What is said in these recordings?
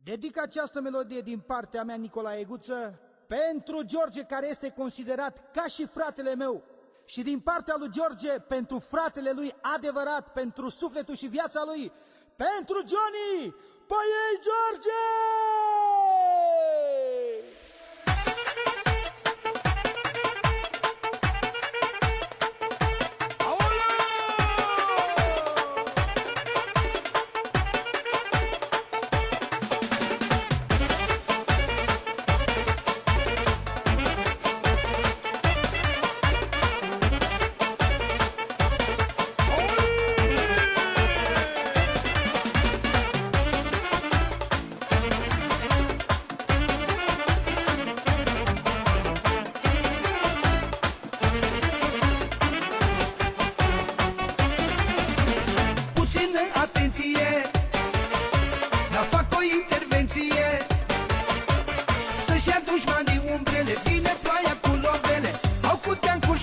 Dedic această melodie din partea mea, Nicolae Guță, pentru George, care este considerat ca și fratele meu, și din partea lui George, pentru fratele lui adevărat, pentru sufletul și viața lui, pentru Johnny. Păi ei, George!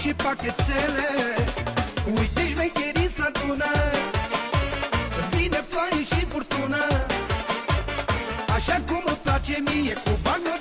Și pachetele, uite șmecherii s-adună, vine ploaie și furtună, așa cum îmi place mie, cu bani